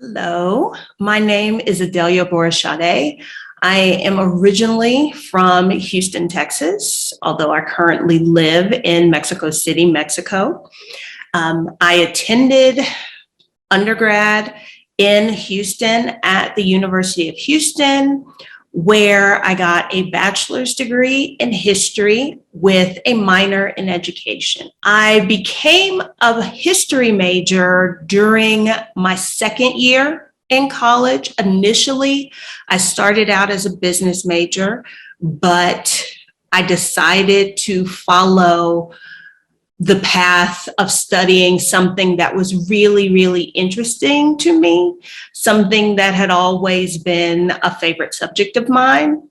Hello, my name is Adalia. I am originally from Houston, Texas, although I currently live in Mexico City, Mexico. I attended undergrad in Houston at the University of Houston, where I got a bachelor's degree in history with a minor in education. I became a history major during my second year in college. Initially, I started out as a business major, but I decided to follow the path of studying something that was really, really interesting to me, something that had always been a favorite subject of mine.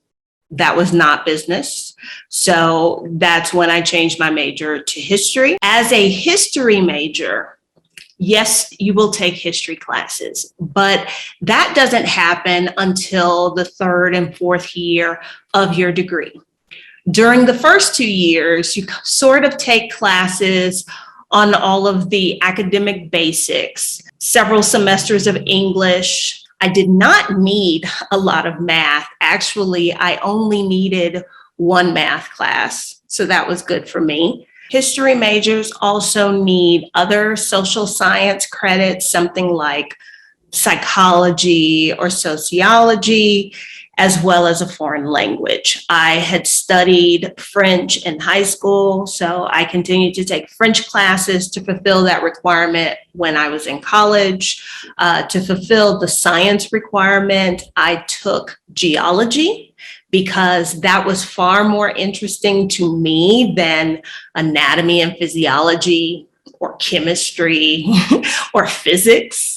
That was not business. So that's when I changed my major to history. As a history major, yes, you will take history classes, but that doesn't happen until the third and fourth year of your degree. During the first 2 years, you sort of take classes on all of the academic basics, several semesters of English. I did not need a lot of math. Actually, I only needed one math class, so that was good for me. History majors also need other social science credits, something like psychology or sociology, as well as a foreign language. I had studied French in high school, so I continued to take French classes to fulfill that requirement when I was in college. To fulfill the science requirement, I took geology because that was far more interesting to me than anatomy and physiology or chemistry or physics.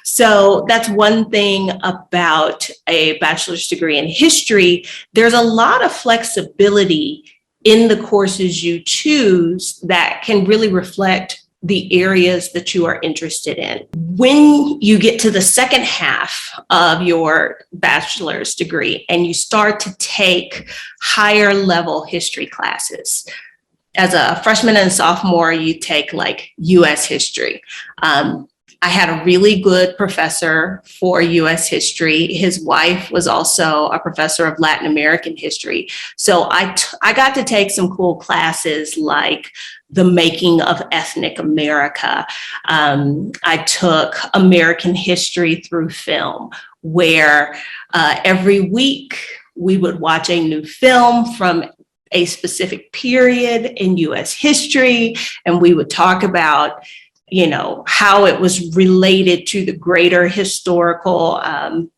So that's one thing about a bachelor's degree in history. There's a lot of flexibility in the courses you choose that can really reflect the areas that you are interested in. When you get to the second half of your bachelor's degree and you start to take higher level history classes, as a freshman and sophomore, you take like US history. I had a really good professor for US history. His wife was also a professor of Latin American history. So I got to take some cool classes like the making of ethnic America. I took American history through film, where every week we would watch a new film from a specific period in US history, and we would talk about how it was related to the greater historical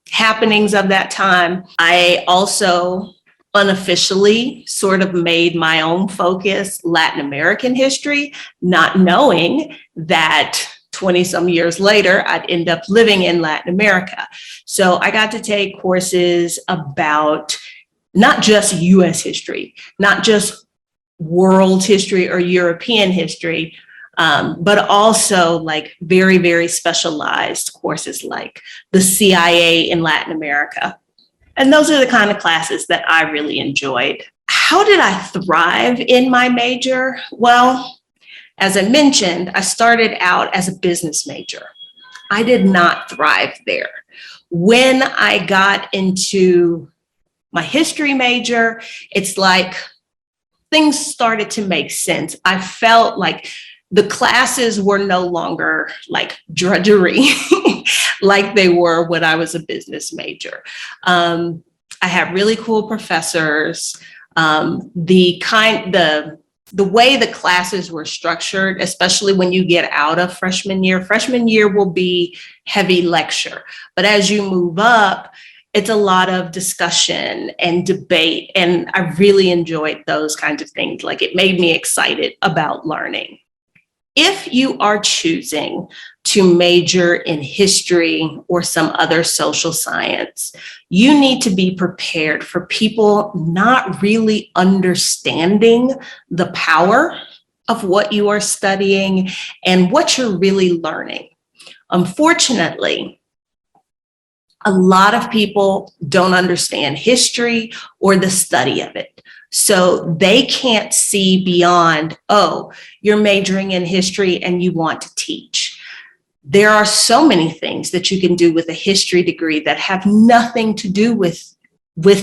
happenings of that time. I also unofficially sort of made my own focus Latin American history, not knowing that 20 some years later, I'd end up living in Latin America. So I got to take courses about not just US history, not just world history or European history, but also like very, very specialized courses like the CIA in Latin America. And those are the kind of classes that I really enjoyed. How did I thrive in my major? Well, as I mentioned, I started out as a business major. I did not thrive there. When I got into my history major, it's like things started to make sense. I felt like the classes were no longer like drudgery like they were when I was a business major. I had really cool professors. The way the classes were structured, especially when you get out of freshman year will be heavy lecture. But as you move up, it's a lot of discussion and debate. And I really enjoyed those kinds of things. Like it made me excited about learning. If you are choosing to major in history or some other social science, you need to be prepared for people not really understanding the power of what you are studying and what you're really learning. Unfortunately, a lot of people don't understand history or the study of it. So they can't see beyond, oh, you're majoring in history and you want to teach. There are so many things that you can do with a history degree that have nothing to do with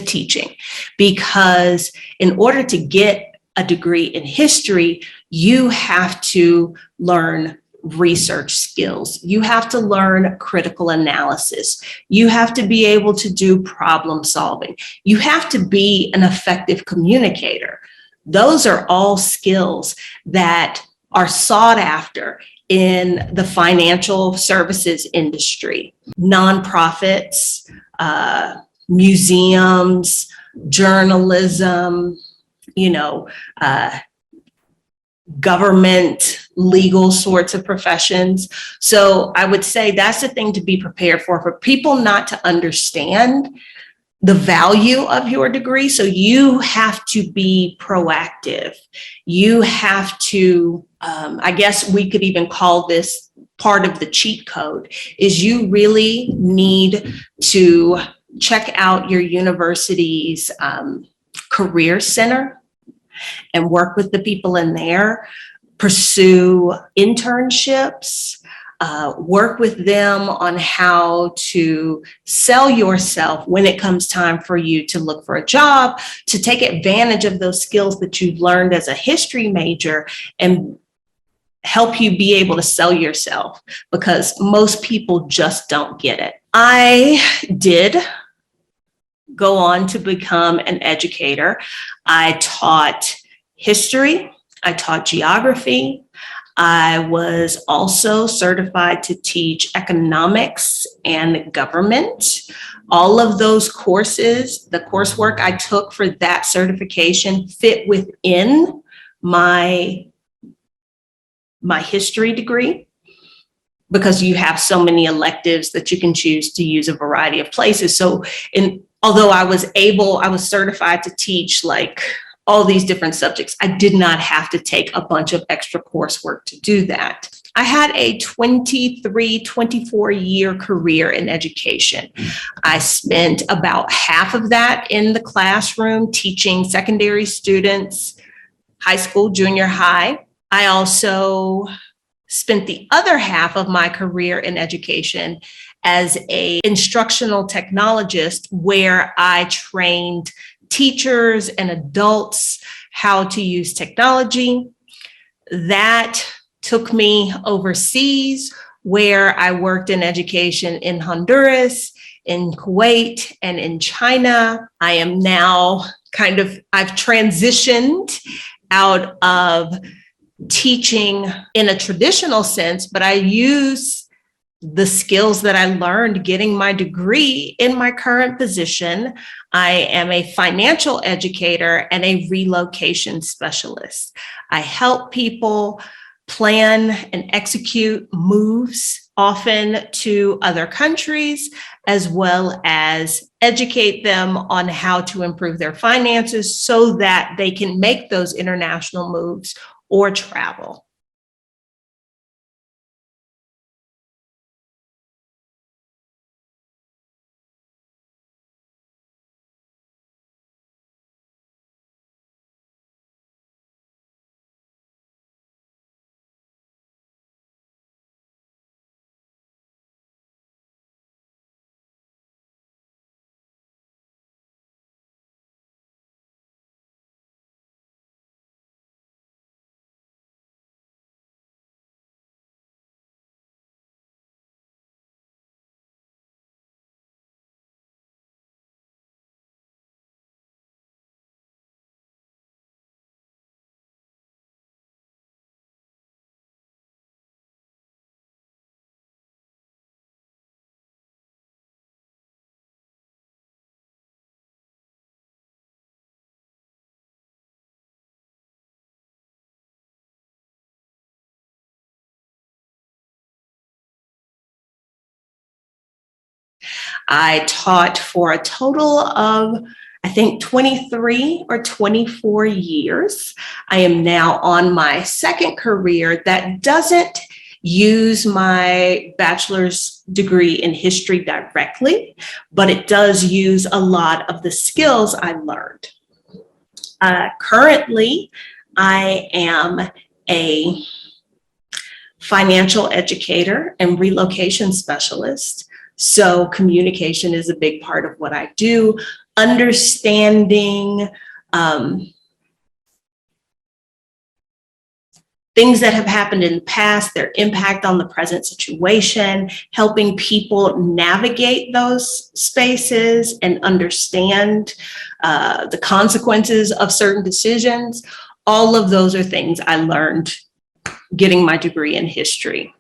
teaching, because in order to get a degree in history, you have to learn research skills. You have to learn critical analysis. You have to be able to do problem solving. You have to be an effective communicator. Those are all skills that are sought after in the financial services industry, nonprofits, museums, journalism, government, legal sorts of professions. So I would say that's the thing to be prepared for people not to understand the value of your degree. So you have to be proactive. You have to, I guess we could even call this part of the cheat code, is you really need to check out your university's career center and work with the people in there, pursue internships, work with them on how to sell yourself when it comes time for you to look for a job, to take advantage of those skills that you've learned as a history major and help you be able to sell yourself, because most people just don't get it. I did go on to become an educator. I taught history, I taught geography. I was also certified to teach economics and government. All of those courses, the coursework I took for that certification fit within my history degree, because you have so many electives that you can choose to use a variety of places. So although I was certified to teach like all these different subjects, I did not have to take a bunch of extra coursework to do that. I had a 24-year career in education. I spent about half of that in the classroom teaching secondary students, high school, junior high. I also spent the other half of my career in education as an instructional technologist, where I trained teachers and adults how to use technology. That took me overseas, where I worked in education in Honduras, in Kuwait, and in China. I am now I've transitioned out of teaching in a traditional sense, but I use the skills that I learned getting my degree in my current position. I am a financial educator and a relocation specialist. I help people plan and execute moves, often to other countries, as well as educate them on how to improve their finances so that they can make those international moves or travel. I taught for a total of, I think, 23 or 24 years. I am now on my second career that doesn't use my bachelor's degree in history directly, but it does use a lot of the skills I learned. Currently, I am a financial educator and relocation specialist. So communication is a big part of what I do. Understanding things that have happened in the past, their impact on the present situation, helping people navigate those spaces and understand the consequences of certain decisions. All of those are things I learned getting my degree in history.